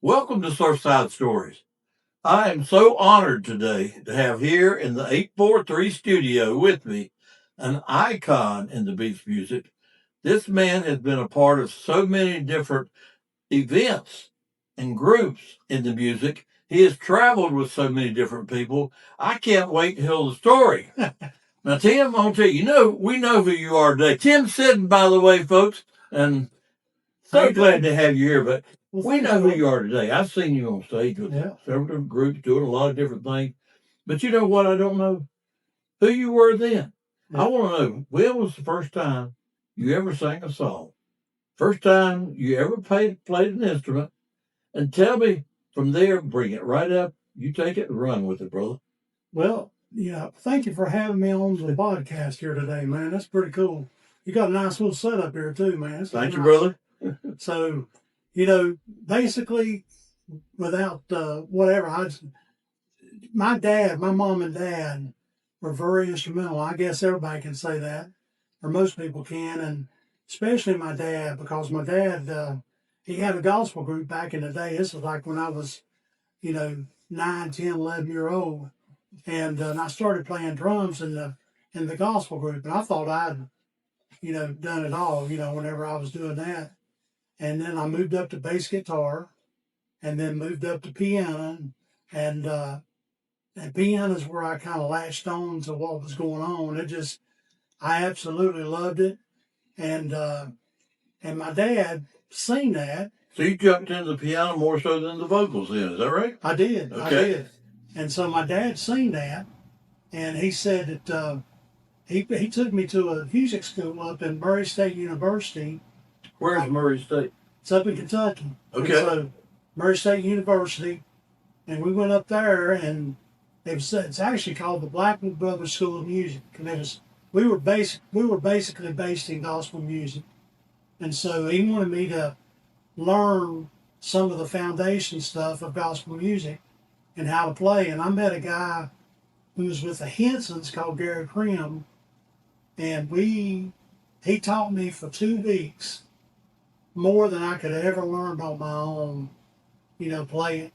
Welcome to Surfside Stories. I am so honored today to have here in the 843 studio with me an icon in the beach music. This man has been a part of so many different events and groups in the music. He has traveled with so many different people. I can't wait to hear the story. Now, Tim, I'm going to tell you, we know who you are today. Tim Sidden, by the way, folks, and so glad to have you here, but we know who you are today. I've seen you on stage with several different groups doing a lot of different things. But you know what? I don't know who you were then. I want to know, when was the first time you ever sang a song? First time you ever played an instrument? And tell me from there, bring it right up. You take it and run with it, brother. Well, thank you for having me on the podcast here today, man. That's pretty cool. You got a nice little setup here too, man. Thank you, brother. So, basically, without whatever, my mom and dad were very instrumental. I guess everybody can say that, or most people can, and especially my dad, because my dad, he had a gospel group back in the day. This was like when I was, 9, 10, 11-year old. And I started playing drums in the gospel group, and I thought I'd done it all, whenever I was doing that. And then I moved up to bass guitar, and then moved up to piano, and piano is where I kind of latched on to what was going on. I absolutely loved it, and my dad seen that. So you jumped into the piano more so than the vocals, then? Is that right? I did. Okay. I did. And so my dad seen that, and he said that he took me to a music school up in Murray State University. Where's Murray State? It's up in Kentucky. Okay. And so Murray State University, and we went up there, and it's actually called the Blackwood Brothers School of Music, and we were basically based in gospel music, and so he wanted me to learn some of the foundation stuff of gospel music and how to play. And I met a guy who was with the Hensons called Gary Krim, and he taught me for 2 weeks more than I could ever learn on my own, playing.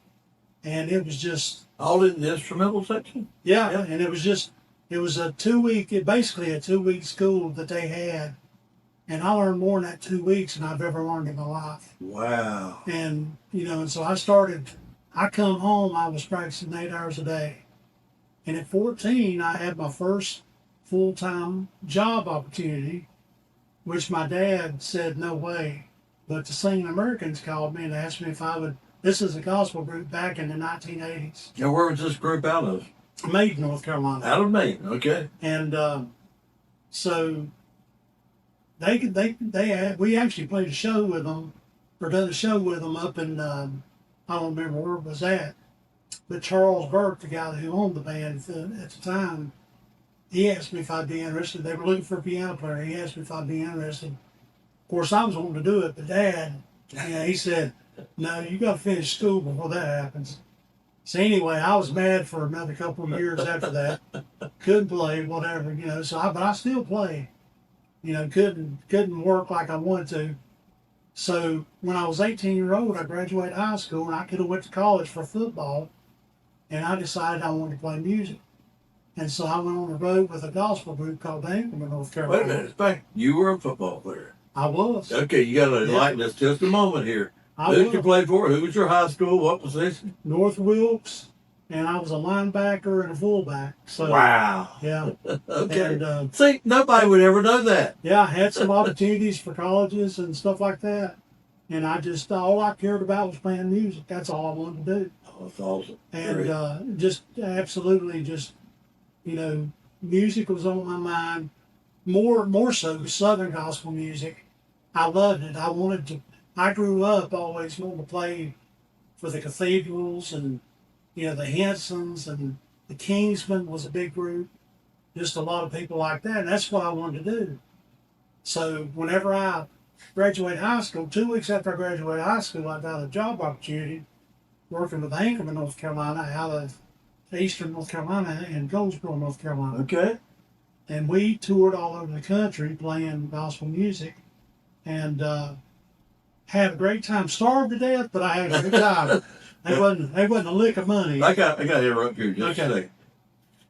And it was just all in the instrumental section. Yeah. And it was a 2-week, basically a 2-week school that they had, and I learned more in that 2 weeks than I've ever learned in my life. Wow. And and so I come home, I was practicing 8 hours a day. And at 14, I had my first full-time job opportunity, which my dad said, no way. But the Singing Americans called me and asked me if I would. This is a gospel group back in the 1980s. Now, where was this group out of? Macon, North Carolina. Out of Macon, okay. And so we actually played a show with them, or done a show with them up in, I don't remember where it was at, but Charles Burke, the guy who owned the band at the time, he asked me if I'd be interested. They were looking for a piano player. He asked me if I'd be interested. Of course, I was wanting to do it, but Dad, he said, no, you got to finish school before that happens. So anyway, I was mad for another couple of years after that. Couldn't play, whatever, but I still played. Couldn't work like I wanted to. So when I was 18-year-old, I graduated high school, and I could have went to college for football, and I decided I wanted to play music. And so I went on the road with a gospel group called Anchorman, North Carolina. Wait a minute, back. You were a football player. I was. Okay, you got to enlighten us just a moment here. Who did you play for? Who was your high school? What position? North Wilkes, and I was a linebacker and a fullback. So, wow. Yeah. Okay. And, see, nobody would ever know that. Yeah, I had some opportunities for colleges and stuff like that. And all I cared about was playing music. That's all I wanted to do. Oh, that's awesome. And just absolutely music was on my mind. More so Southern gospel music. I loved it. I grew up always wanting to play for the cathedrals and, the Hensons, and the Kingsmen was a big group. Just a lot of people like that. And that's what I wanted to do. So whenever I graduated high school, 2 weeks after I graduated high school, I got a job opportunity working with Anchorman, North Carolina, out of Eastern North Carolina and Goldsboro, North Carolina. Okay. And we toured all over the country playing gospel music. And Had a great time. Starved to death, but I had a good time. There wasn't a lick of money. I got to interrupt you just a second.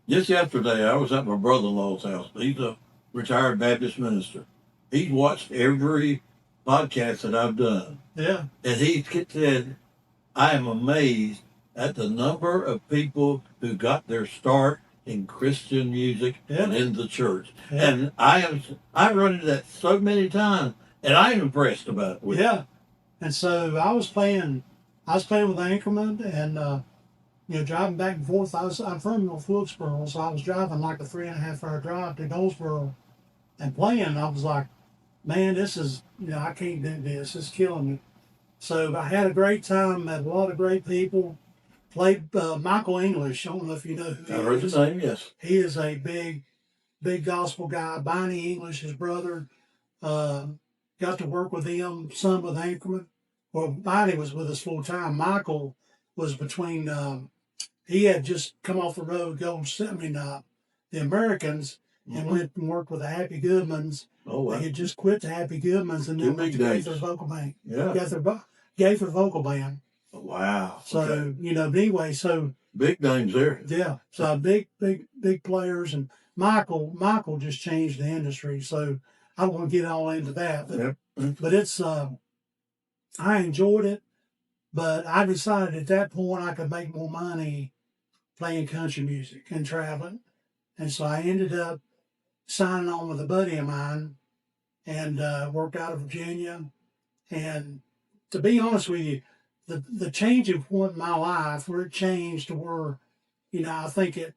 Just yesterday, I was at my brother-in-law's house. He's a retired Baptist minister. He's watched every podcast that I've done. Yeah. And he said, I am amazed at the number of people who got their start in Christian music and in the church. Yeah. And I've run into that so many times, and I'm impressed about it. Yeah. And so I was playing with Anchorman and driving back and forth. I'm from North Wilkesboro, so I was driving like a 3.5 hour drive to Goldsboro and playing. I was like, man, this is, I can't do this. It's killing me. So I had a great time, met a lot of great people. Played Michael English. I don't know if you know who he is. I heard his name, yes. He is a big gospel guy. Bonnie English, his brother, got to work with him, some with Anchorman. Well, Bonnie was with us full time. Michael was between, he had just come off the road, the Americans, and went and worked with the Happy Goodmans. Oh, wow. They had just quit the Happy Goodmans and then went to Gaither Vocal Band. Yeah. Gaither Vocal Band. Wow. So, okay. But anyway, so. Big names there. Yeah. So big players. And Michael just changed the industry. So I don't want to get all into that. But it's, I enjoyed it. But I decided at that point I could make more money playing country music and traveling. And so I ended up signing on with a buddy of mine and worked out of Virginia. And to be honest with you, the changing point in my life where it changed to where, I think it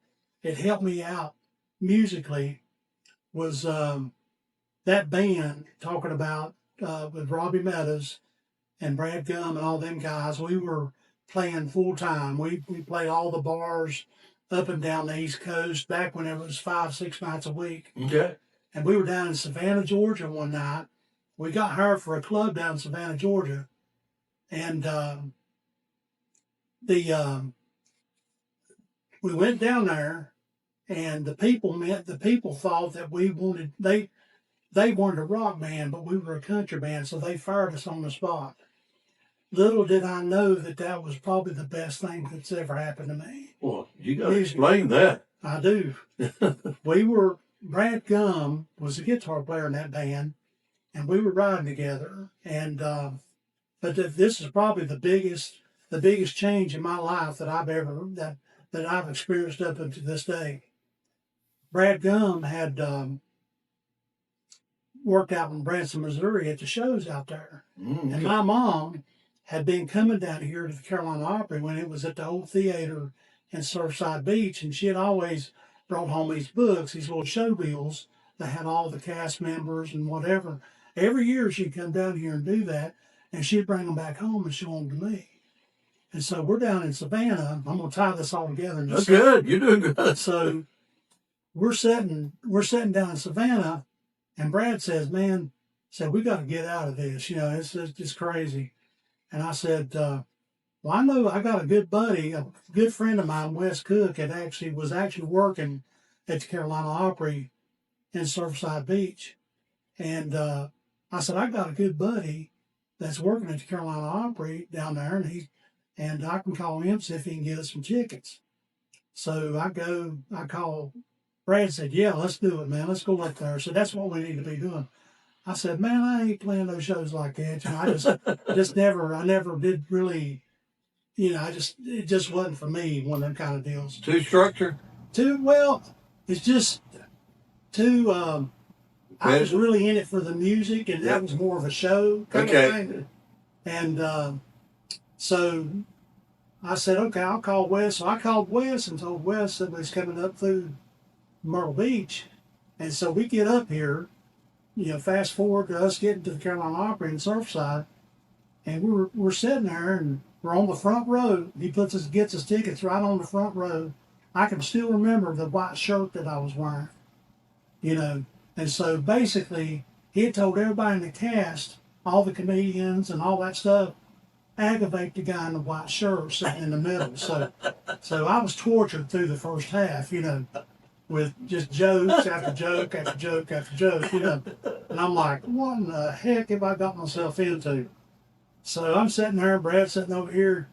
helped me out musically was that band talking about with Robbie Meadows and Brad Gum and all them guys. We were playing full time. We played all the bars up and down the East Coast back when it was 5-6 nights a week. Okay. And we were down in Savannah, Georgia one night. We got hired for a club down in Savannah, Georgia. And we went down there, and the people thought that they wanted a rock band, but we were a country band, so they fired us on the spot. Little did I know that was probably the best thing that's ever happened to me. Well, you got to explain that. I do. Brad Gum was a guitar player in that band, and we were riding together. And but this is probably the biggest change in my life that I've experienced up until this day. Brad Gum had worked out in Branson, Missouri at the shows out there. Mm-hmm. And my mom had been coming down here to the Carolina Opry when it was at the old theater in Surfside Beach, and she had always brought home these books, these little show bills that had all the cast members and whatever. Every year she'd come down here and do that, and she'd bring them back home and show them to me. And so we're down in Savannah. I'm going to tie this all together. That's good. You're doing good. So we're sitting down in Savannah, and Brad says, "Man, we got to get out of this. It's just crazy." And I said, "Well, I know I got a good buddy, a good friend of mine, Wes Cook, was actually working at the Carolina Opry in Surfside Beach." And I said, "I got a good buddy that's working at the Carolina Opry down there, and I can call him, see if he can get us some tickets." So I call Brad, said, "Yeah, let's do it, man. Let's go up there." So that's what we need to be doing. I said, "Man, I ain't playing those shows like that. I never did really, it just wasn't for me, one of them kind of deals." Too structured? It's just too, I was really in it for the music, and that was more of a show kind of thing. And so I said, "Okay, I'll call Wes." So I called Wes and told Wes somebody's coming up through Myrtle Beach. And so we get up here, fast forward to us getting to the Carolina Opry in Surfside, and we're sitting there, and we're on the front row. He gets us tickets right on the front row. I can still remember the white shirt that I was wearing, And so basically, he had told everybody in the cast, all the comedians and all that stuff, aggravate the guy in the white shirt sitting in the middle. So I was tortured through the first half, with just jokes after joke after joke after joke, And I'm like, what in the heck have I got myself into? So I'm sitting there, Brad's sitting over here,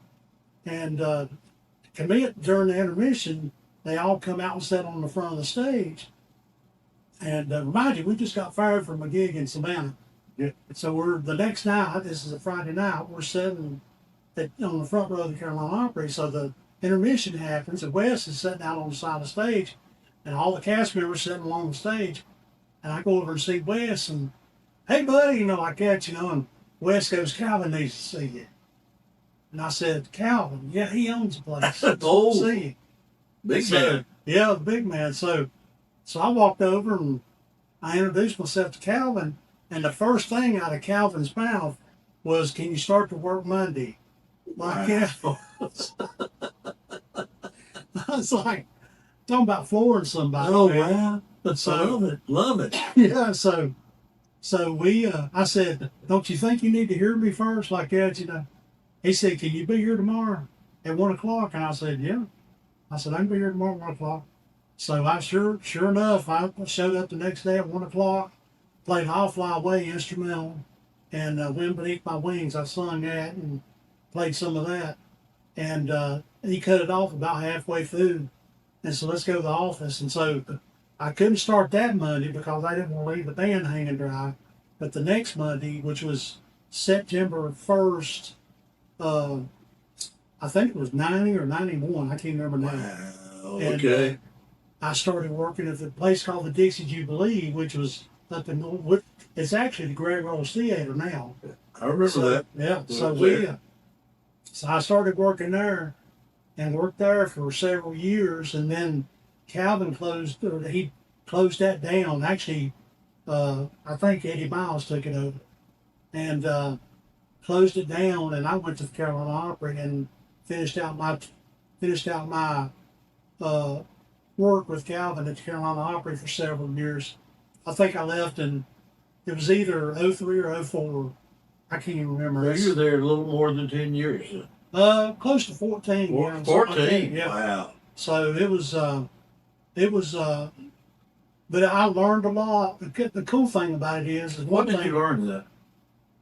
and commit during the intermission, they all come out and sit on the front of the stage. And remind you, we just got fired from a gig in Savannah. Yeah. So we're the next night. This is a Friday night. We're sitting on the front row of the Carolina Opry. So the intermission happens, and Wes is sitting out on the side of the stage, and all the cast members sitting along the stage. And I go over and see Wes, and hey, buddy, like that, and Wes goes, Calvin needs to see you. And I said, Calvin, yeah, he owns the place. Oh, see you. Big man. Yeah, the big man. So I walked over and I introduced myself to Calvin, and the first thing out of Calvin's mouth was, "Can you start to work Monday?" Like, yeah. I was like, talking about flooring somebody. Oh, wow. So, love it. Yeah, so I said, "Don't you think you need to hear me first?" Like that, He said, "Can you be here tomorrow at 1 o'clock?" And I said, "Yeah." I said, "I can be here tomorrow at 1 o'clock." So I sure enough, I showed up the next day at 1 o'clock, played I'll Fly Away instrumental, and Wind Beneath My Wings. I sung that and played some of that. And he cut it off about halfway through. And so let's go to the office. And so I couldn't start that Monday because I didn't want to leave the band hanging dry. But the next Monday, which was September 1st, I think it was 90 or 91. I can't remember now. Wow. And, Okay. I started working at the place called the Dixie Jubilee, which was up in it's actually the Greg Rose Theater now. I remember that. Yeah. So so I started working there and worked there for several years, and then Calvin he closed that down. Actually, I think Eddie Miles took it over and closed it down, and I went to the Carolina Opry and finished out my work with Calvin at the Carolina Opry for several years. I think I left and it was either 03 or 04. I can't even remember. Well, you were there a little more than 10 years. Close to 14. 14. Yeah. Wow. So it was, but I learned a lot. The cool thing about it is what did you learn that?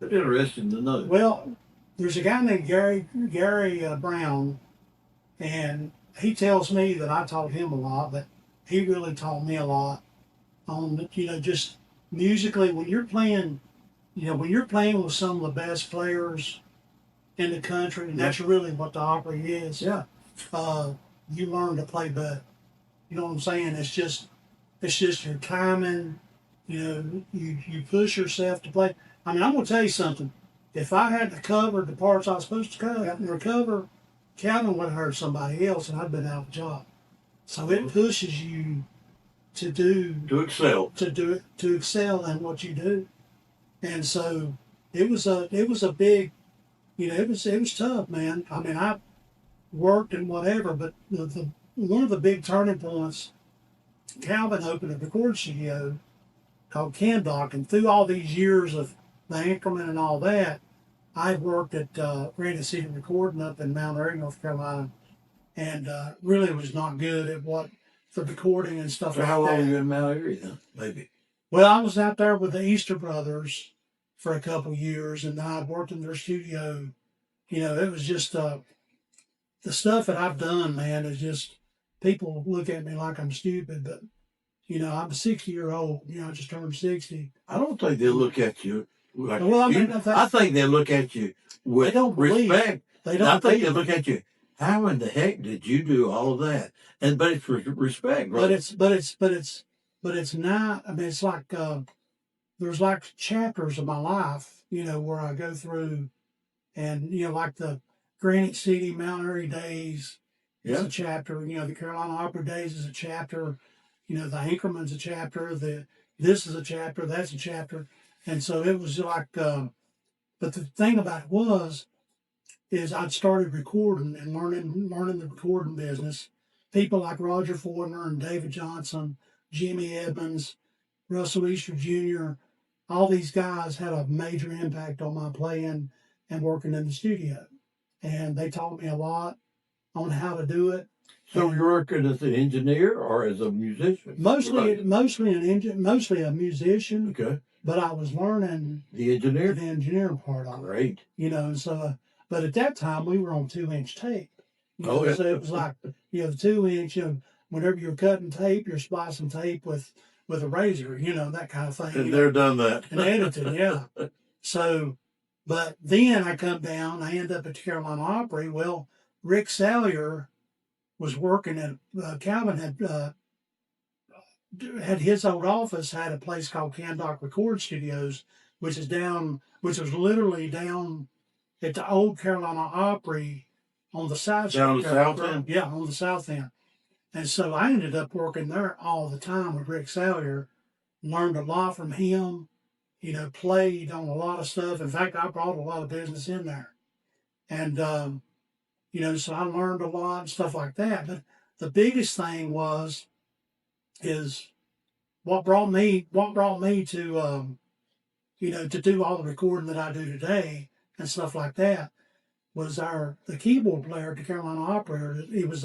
It's interesting to know. Well, there's a guy named Gary Brown, and he tells me that I taught him a lot, but he really taught me a lot on, just musically when you're playing, with some of the best players in the country, and that's really what the Opry is. Yeah. You learn to play better. You know what I'm saying? It's just your timing. You push yourself to play. I mean, I'm gonna tell you something. If I had to cover the parts I was supposed to recover, Calvin would have heard somebody else, and I'd been out of a job. So it pushes you to excel, to excel in what you do, and so it was a big, it was tough, man. I mean, I worked and whatever, but one of the big turning points, Calvin opened a recording studio called Candock, and through all these years of the increment and all that, I worked at Radio City Recording up in Mount Airy, North Carolina, and really was not good at the recording and stuff so like that. how long were you in Mount Airy then, maybe? Well, I was out there with the Easter Brothers for a couple of years, and I worked in their studio. It was just the stuff that I've done, man, is just, people look at me like I'm stupid, but, I'm 60-year-old. I just turned 60. I don't think they'll look at you like, well, I think they'll look at you with respect. I think they'll look at you, how in the heck did you do all of that? But it's respect, right? But it's not. I mean, it's like there's like chapters of my life, where I go through, and like the Granite City, Mount Airy days is a chapter. The Carolina Opry days is a chapter. The Anchorman's a chapter. This is a chapter. That's a chapter. And so it was like, but the thing about it is I'd started recording and learning the recording business. People like Roger Fortner and David Johnson, Jimmy Edmonds, Russell Easter Jr., all these guys had a major impact on my playing and working in the studio. And they taught me a lot on how to do it. So you're working as an engineer or as a musician? Mostly a musician. Okay. but I was learning the engineering part of it. Great. You know, and so, but at that time we were on 2-inch tape. You know, yeah. So it was like, you know, the 2-inch, you know, whenever you're cutting tape, you're splicing tape with a razor, you know, that kind of thing. And they're done that. And editing, yeah. So, but then I come down, I end up at the Carolina Opry. Well, Rick Salyer was working at, Calvin had his old office, had a place called Candock Record Studios, which was literally down at the old Carolina Opry on the side street. Down on the south end? Yeah, on the south end. And so I ended up working there all the time with Rick Salyer, learned a lot from him, you know, played on a lot of stuff. In fact, I brought a lot of business in there. And, you know, so I learned a lot and stuff like that. But the biggest thing is what brought me to, you know, to do all the recording that I do today and stuff like that was the keyboard player at the Carolina Opry. He was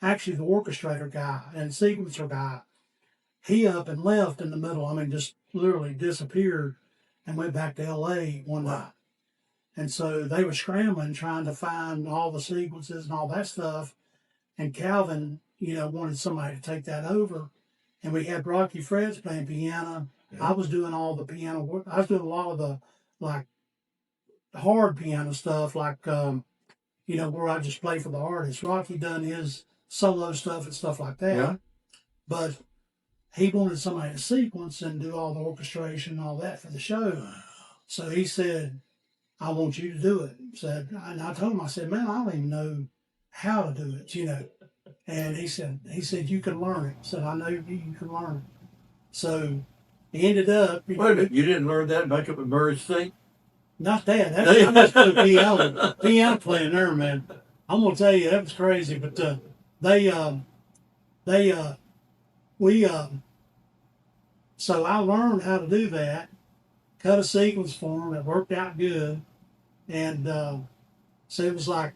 actually the orchestrator guy and sequencer guy. He up and left in the middle. I mean, just literally disappeared and went back to L.A. one night. And so they were scrambling, trying to find all the sequences and all that stuff. And Calvin, you know, wanted somebody to take that over. And we had Rocky Freds playing piano. Yeah. I was doing all the piano work. I was doing a lot of the, like, hard piano stuff, like, you know, where I just play for the artist. Rocky done his solo stuff and stuff like that. Yeah. But he wanted somebody to sequence and do all the orchestration and all that for the show. So he said, I want you to do it. And I told him, I said, man, I don't even know how to do it, you know. And he said, you can learn it. I said, I know you can learn it. So he ended up. Wait a minute, you didn't learn that back up at Murray State? Not that. I must put piano playing there, man. I'm gonna tell you that was crazy. But so I learned how to do that. Cut a sequence for him. It worked out good, and so it was like.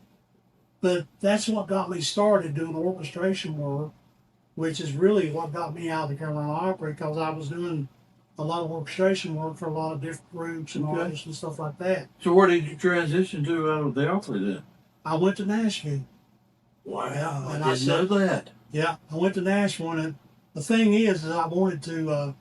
But that's what got me started doing orchestration work, which is really what got me out of the Carolina Opry, because I was doing a lot of orchestration work for a lot of different groups and artists and stuff like that. So where did you transition to out of the Opry then? I went to Nashville. Wow, I didn't know that. Yeah, I went to Nashville, and the thing is I wanted to,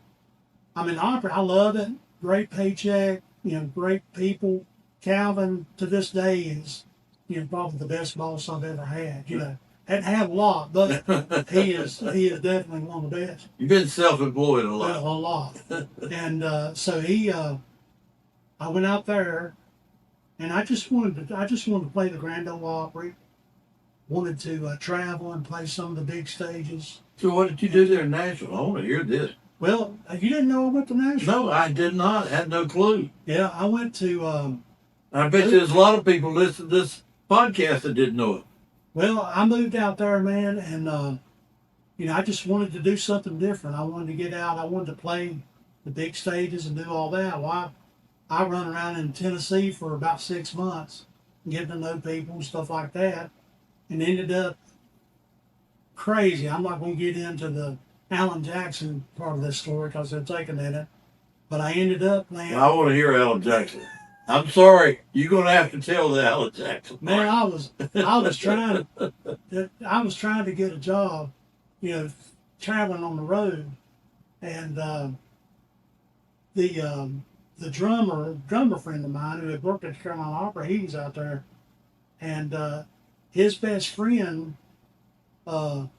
I mean, Opry, I love it. Great paycheck, you know, great people. Calvin, to this day, is, you know, probably the best boss I've ever had. You know, hadn't had a lot, but he is definitely one of the best. You've been self-employed a lot. A lot. And so I went out there, and I just wanted to play the Grand Ole Opry. Wanted to travel and play some of the big stages. So what did you do there in Nashville? I want to hear this. Well, you didn't know I went to Nashville? No, I did not. I had no clue. Yeah, I went to. I bet there's a lot of people listening to this podcast that didn't know it. Well, I moved out there, man, and you know, I just wanted to do something different. I wanted to get out. I wanted to play the big stages and do all that. Well, I run around in Tennessee for about 6 months, getting to know people and stuff like that, and ended up crazy. I'm not going to get into the Alan Jackson part of this story because they're taking in it, but I ended up playing. I want to hear Alan Jackson. I'm sorry, you're going to have to tell the Alan Jackson part. Man, I was trying to get a job, you know, traveling on the road, and the drummer friend of mine who had worked at the Carolina Opera, he was out there, and his best friend, well,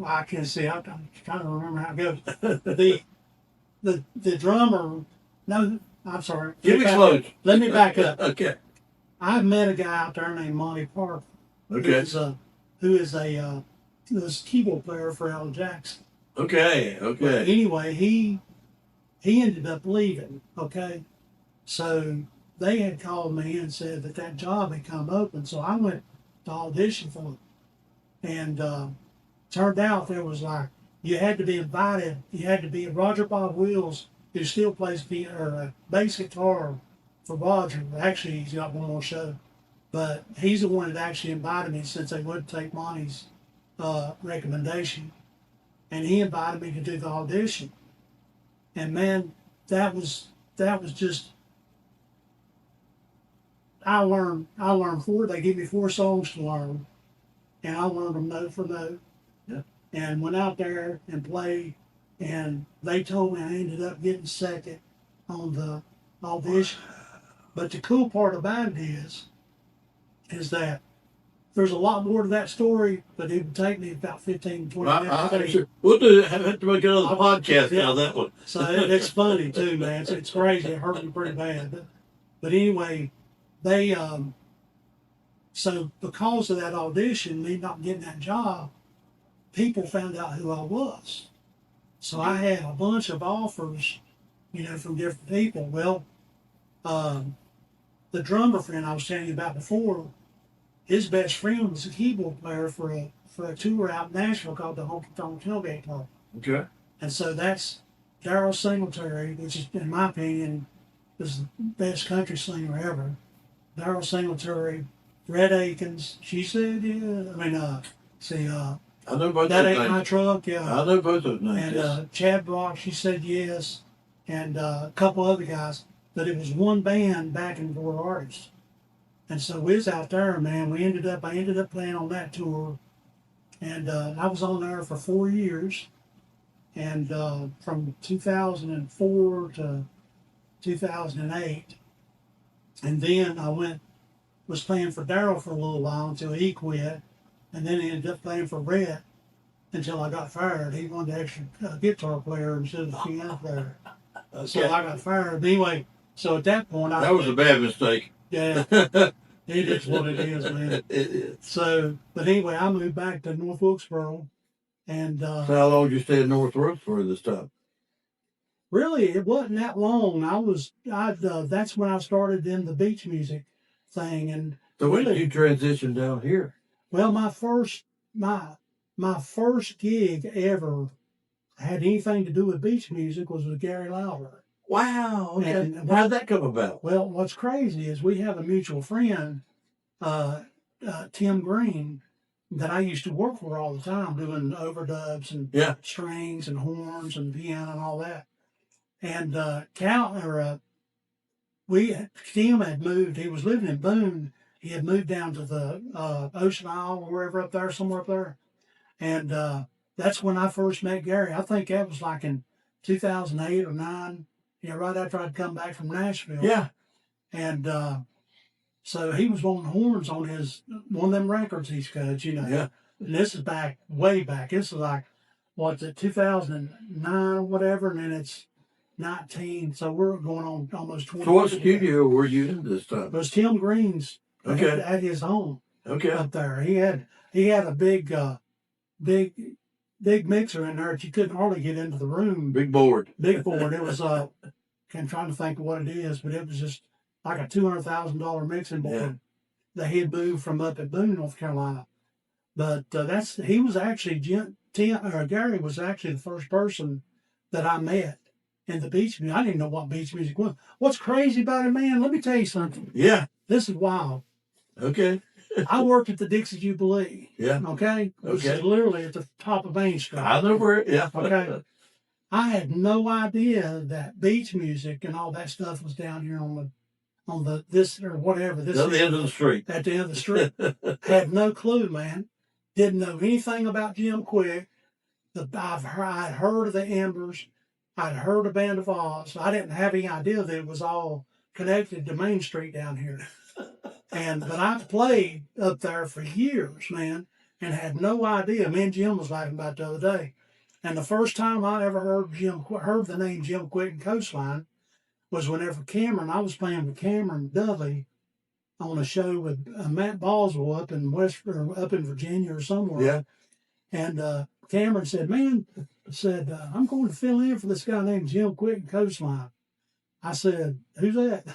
I can't see, I'm trying to remember how it goes. The drummer, no, I'm sorry. Give me close. Let me back up. Okay. I met a guy out there named Monty Parker. Okay. Who is a keyboard player for Alan Jackson. Okay. But anyway, he ended up leaving. Okay, so they had called me and said that job had come open, so I went to audition for it, and turned out there was like you had to be invited. You had to be Roger Bob Wills, who still plays bass guitar for Roger. Actually, he's got one more show, but he's the one that actually invited me since they wouldn't take Monty's recommendation, and he invited me to do the audition. And man, that was just I learned four. They gave me four songs to learn, and I learned them note for note. Yeah. And went out there and played, and they told me I ended up getting second on the audition. But the cool part about it is that there's a lot more to that story, but it would take me about 15, 20 minutes. Sure. We'll have to make another podcast out of that one. So it's funny too, man. It's crazy. It hurt me pretty bad. But anyway, they so because of that audition, me not getting that job, people found out who I was. So I had a bunch of offers, from different people. Well, the drummer friend I was telling you about before, his best friend was a keyboard player for a tour out in Nashville called the Honky Tonk Tailgate Party. Okay. And so that's Daryl Singletary, which is, in my opinion, is the best country singer ever. Daryl Singletary, Red Akins. She said, yeah. I mean, I know both That those Ain't names. My Truck, yeah. I know both those names. And yes. Chad Brock, she said yes. And a couple other guys. But it was one band backing four artists. And so we was out there, man. I ended up playing on that tour. And I was on there for 4 years. And from 2004 to 2008. And then I was playing for Daryl for a little while until he quit. And then I ended up playing for Brett until I got fired. He wanted an extra guitar player instead of a piano player. Okay. So I got fired. But anyway, so at that point, that was a bad mistake. Yeah, it is what it is, man. It is. So, but anyway, I moved back to North Wilkesboro. And So how long did you stay in North Wilkesboro this time? Really, it wasn't that long. That's when I started in the beach music thing. And So when did you transition down here? well, my first gig ever had anything to do with beach music was with Gary Lauber. Wow. Okay. And how did that come about? Well, what's crazy is we have a mutual friend, Tim Green, that I used to work for all the time, doing overdubs and strings and horns and piano and all that. And Tim had moved. He was living in Boone. He had moved down to the Ocean Isle or wherever up there, somewhere up there. And that's when I first met Gary. I think that was like in 2008 or 9. Right after I'd come back from Nashville. Yeah. And so he was on horns on one of them records he's cut, Yeah. And this is way back. This is like, 2009 or whatever, and then it's 19. So we're going on almost 20 So what years studio ago. were you in this time? It was Tim Green's at his home. Okay. Up there. He had a big mixer in there that you couldn't hardly get into the room. Big board. It was I'm trying to think of what it is, but it was just like a $200,000 mixing board that he had moved from up at Boone, North Carolina. But he was actually Gary was actually the first person that I met in the beach music. I didn't know what beach music was. What's crazy about it, man? Let me tell you something. Yeah. This is wild. Okay. I worked at the Dixie Jubilee. Yeah. Okay. Which is literally at the top of Main Street. I know where. Yeah. Okay. I had no idea that beach music and all that stuff was down here on this or whatever. This at the end of the street. At the end of the street. Had no clue, man. Didn't know anything about Jim Quick. I'd heard of the Embers. I'd heard of Band of Oz. I didn't have any idea that it was all connected to Main Street down here. But I played up there for years, man, and had no idea. Me and Jim was laughing about it the other day. And the first time I ever heard the name Jim Quick and Coastline was whenever I was playing with Cameron Dovey on a show with Matt Boswell up in Virginia or somewhere. Yeah. And Cameron said, I'm going to fill in for this guy named Jim Quick and Coastline. I said, who's that?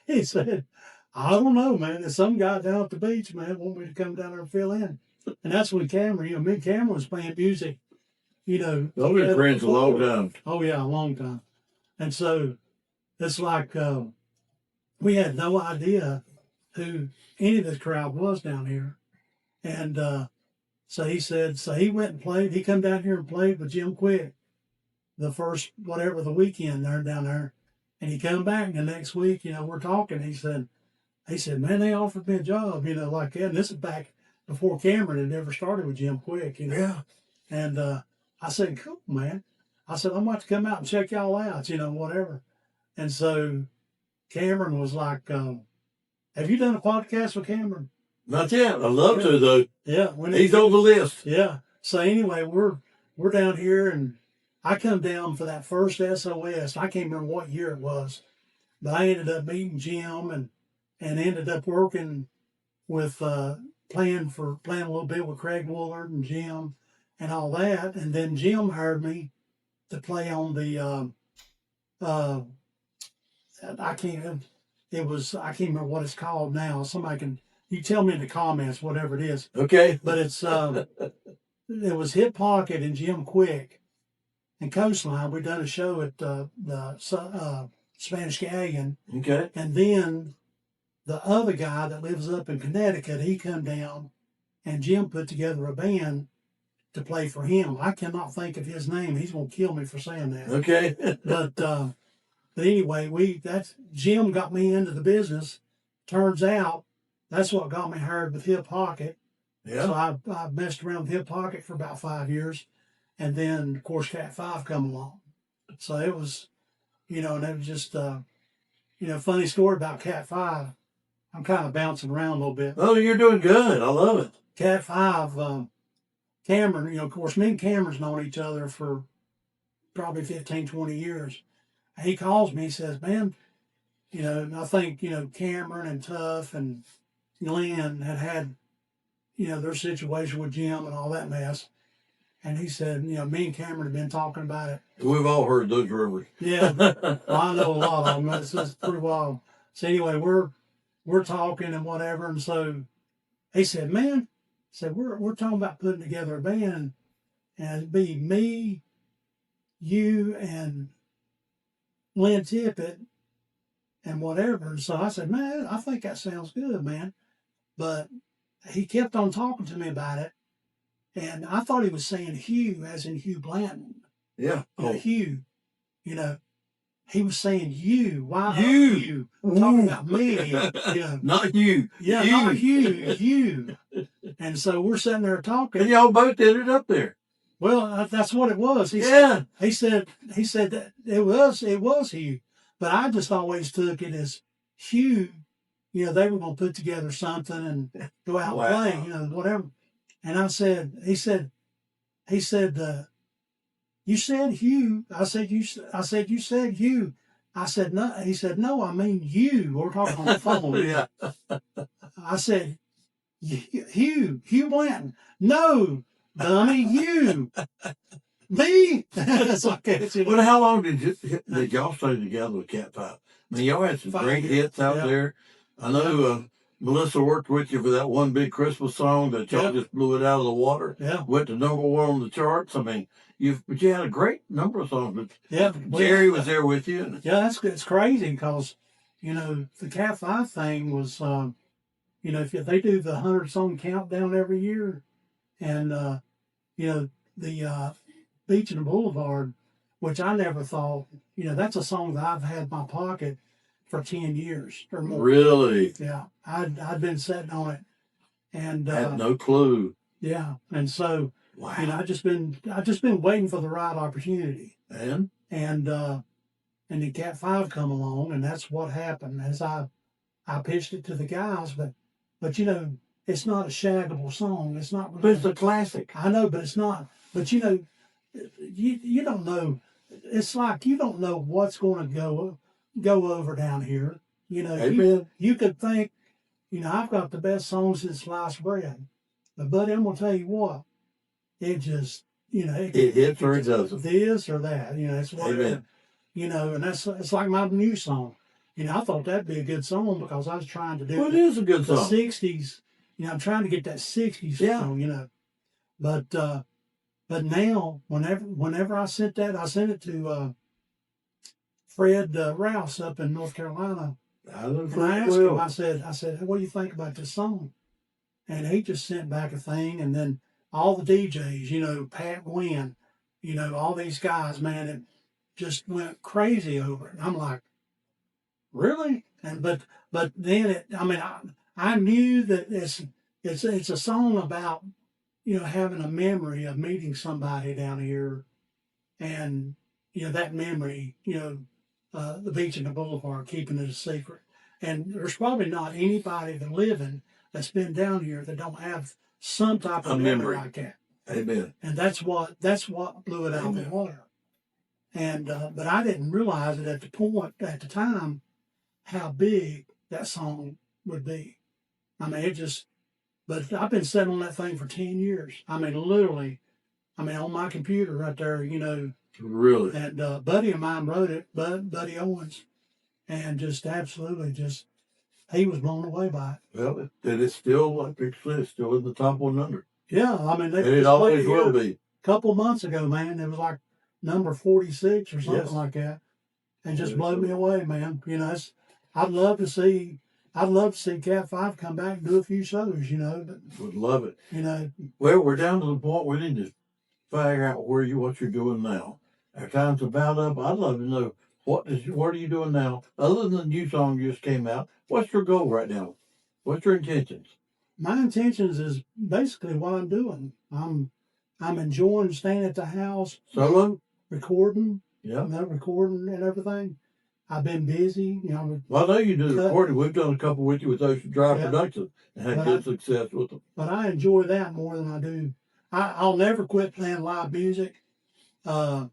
He said, I don't know, man. There's some guy down at the beach, man, want me to come down there and fill in. And that's when Cameron, me and Cameron was playing music, They've been friends a long time. Oh, yeah, a long time. And so it's like we had no idea who any of this crowd was down here. And so he said, he went and played. He come down here and played with Jim Quick. the first whatever the weekend there down there, and he come back the next week. We're talking. He said, man, they offered me a job, like that. And this is back before Cameron had ever started with Jim Quick, Yeah. And I said, cool, man. I said, I'm about to come out and check y'all out, whatever. And so Cameron was like, have you done a podcast with Cameron? Not yet. I'd love to, though. Yeah. He's on the list. Yeah. So anyway, we're down here, and I come down for that first SOS. I can't remember what year it was, but I ended up meeting Jim and ended up working with playing a little bit with Craig Woolard and Jim and all that. And then Jim hired me to play on the I can't remember what it's called now. Somebody can you tell me in the comments whatever it is. Okay. But it's it was Hip Pocket and Jim Quick and Coastline. We done a show at the Spanish Galleon. Okay. And then the other guy that lives up in Connecticut, he come down, and Jim put together a band to play for him. I cannot think of his name. He's gonna kill me for saying that. Okay. But anyway, Jim got me into the business. Turns out that's what got me hired with Hip Pocket. Yeah. So I messed around with Hip Pocket for about 5 years, and then of course Cat 5 come along. So it was, and it was just, funny story about Cat 5. I'm kind of bouncing around a little bit. Oh, you're doing good. I love it. Cat 5, Cameron, of course, me and Cameron's known each other for probably 15, 20 years. He calls me, he says, man, I think, Cameron and Tuff and Glenn had, their situation with Jim and all that mess. And he said, me and Cameron have been talking about it. We've all heard those rumors. Yeah. Well, I know a lot of them. It's just pretty wild. So anyway, we're talking and whatever. And so he said, man, we're talking about putting together a band, and it'd be me, you, and Lynn Tippett and whatever. And so I said, man, I think that sounds good, man. But he kept on talking to me about it. And I thought he was saying Hugh, as in Hugh Blanton. Yeah. Hugh, he was saying you. Why you? Talking about me. Not you. Yeah, you. not you. And so we're sitting there talking. And y'all both ended up there. Well, that's what it was. He said that it was Hugh. But I just always took it as Hugh. They were going to put together something and go out and play, whatever. And he said, you said Hugh. I said, you said Hugh. I said, no. He said, no, I mean you. We're talking on the phone. Yeah. I said, Hugh Blanton. No, dummy, you. Me? That's okay. Well, how long did y'all stay together with Cat 5? I mean, y'all had some great hits out there. I know Melissa worked with you for that one big Christmas song that y'all just blew it out of the water. Yeah. Went to number one on the charts. I mean, but you had a great number of songs. But Jerry was there with you. Yeah, it's crazy because, the Cat 5 thing was, if they do the 100-song countdown every year, and, the Beach and the Boulevard, which I never thought, that's a song that I've had in my pocket for 10 years or more. Really? Yeah. I'd been sitting on it. And I had no clue. Yeah. And so, wow. I've just been waiting for the right opportunity. And then Cat 5 come along, and that's what happened. As I pitched it to the guys, but it's not a shaggable song. It's not. But it's a classic. I know, but it's not. But you don't know. It's like you don't know what's going to go over down here. You could think, I've got the best songs since sliced bread. But buddy, I'm gonna tell you what, it just it hits or it doesn't. This or that. It's whatever. And it's like my new song. I thought that'd be a good song because I was trying to do it is a good song. The 60s. I'm trying to get that 60s song, But now, whenever I sent it to Fred Rouse up in North Carolina. And I asked him, I said, what do you think about this song? And he just sent back a thing, and then all the DJs, Pat Gwynn, you know, all these guys, man, it just went crazy over it. And I'm like, really? And but then I mean, I knew that it's a song about, you know, having a memory of meeting somebody down here, and you know that memory, you know, the beach and the boulevard, keeping it a secret. And there's probably not anybody that living that's been down here that don't have some type of memory like that. Amen. And that's what blew it out of the water. And but I didn't realize it at the time how big that song would be. I mean, it just. But I've been sitting on that thing for 10 years. I mean, literally. I mean, on my computer right there, you know. Really? And a buddy of mine wrote it, Buddy Owens, and just absolutely just, he was blown away by it. Well, it's still, like Rick said, it's still in the top 100. Yeah, I mean, and it always will be. A couple months ago, man, it was like number 46 or something like that, and just blew me away, man. You know, I'd love to see Cat 5 come back and do a few shows, you know. But, would love it. You know. Well, we're down to the point we need to figure out what you're doing now. Our time's about up. I'd love to know what are you doing now? Other than the new song just came out, what's your goal right now? What's your intentions? My intentions is basically what I'm doing. I'm enjoying staying at the house. Solo? Recording. Yeah. Recording and everything. I've been busy, you know. Well, I know you do the recording. We've done a couple with you with Ocean Drive Productions and had good success with them. But I enjoy that more than I do. I'll never quit playing live music. But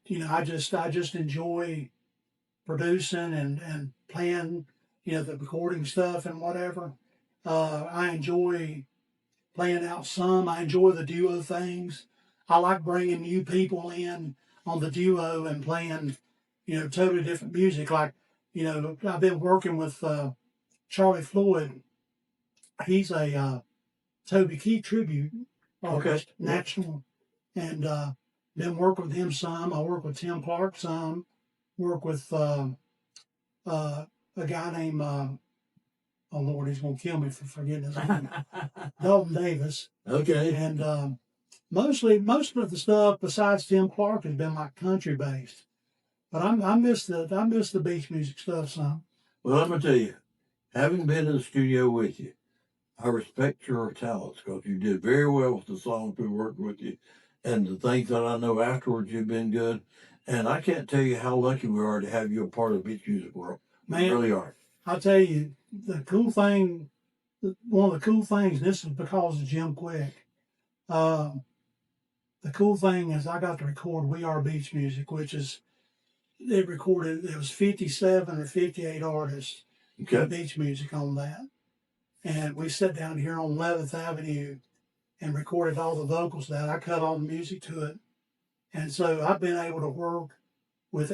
you know, I just enjoy producing and playing, you know, the recording stuff and whatever. I enjoy playing out some. I enjoy the duo things. I like bringing new people in on the duo and playing, you know, totally different music. Like, you know, I've been working with Charlie Floyd. He's a Toby Keith tribute artist, national, and been working with him some. I work with Tim Clark some. Work with a guy named oh Lord, he's gonna kill me for forgetting his name. Dalton Davis. Okay. And most of the stuff besides Tim Clark has been like country based. But I miss the beach music stuff some. Well, I'm gonna tell you, having been in the studio with you, I respect your talents because you did very well with the songs we worked with you, and the things that I know afterwards you've been good. And I can't tell you how lucky we are to have you a part of the beach music world. Man, we really are. I'll tell you, the cool thing, one of the cool things, and this is because of Jim Quick. The cool thing is I got to record We Are Beach Music, which is, it was 57 or 58 artists in beach music on that. And we sat down here on 11th Avenue and recorded all the vocals that. I cut all the music to it. And so I've been able to work with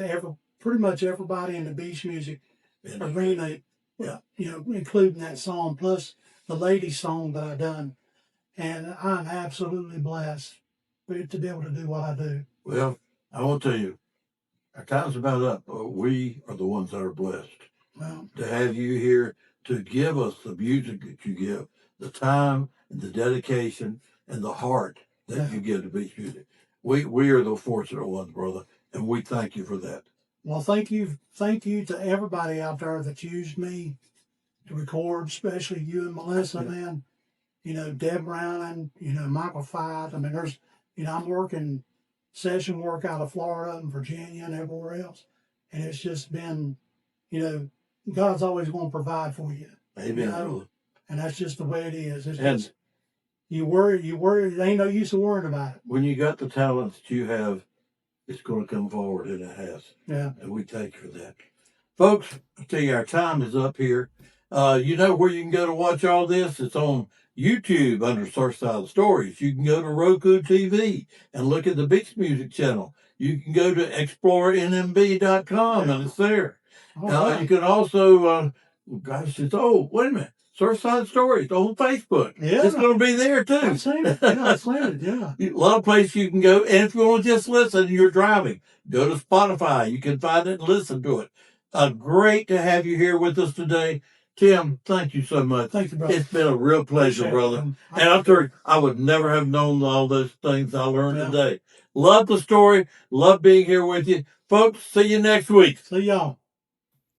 pretty much everybody in the beach music arena, you know, including that song, plus the ladies song that I done. And I'm absolutely blessed to be able to do what I do. Well, I will tell you, our time's about up. We are the ones that are blessed to have you here to give us the music that you give, the time and the dedication and the heart that you give to beach music. We are the fortunate ones, brother, and we thank you for that. Well, thank you to everybody out there that used me to record, especially you and Melissa, man. You know, Deb Browning, you know, Michael Fight. I mean, there's, you know, I'm working session work out of Florida and Virginia and everywhere else. And it's just been, you know, God's always going to provide for you. Amen. You know? And that's just the way it is. It's just, you worry, it ain't no use of worrying about it. When you got the talents that you have, it's going to come forward, and it has. Yeah. And we thank you for that. Folks, I tell you, our time is up here. You know where you can go to watch all this? It's on YouTube under Surfside Stories. You can go to Roku TV and look at the Beach Music channel. You can go to explorenmb.com and it's there. Right. You can also, wait a minute. Surfside Stories on Facebook. Yeah. It's going to be there too. I've seen it. Yeah, I've seen it. Yeah. A lot of places you can go. And if you want to just listen and you're driving, go to Spotify. You can find it and listen to it. Great to have you here with us today. Tim, thank you so much. Thank you, brother. It's been a real pleasure, brother. And I'm sure I would never have known all those things I learned today. Love the story. Love being here with you. Folks, see you next week. See y'all.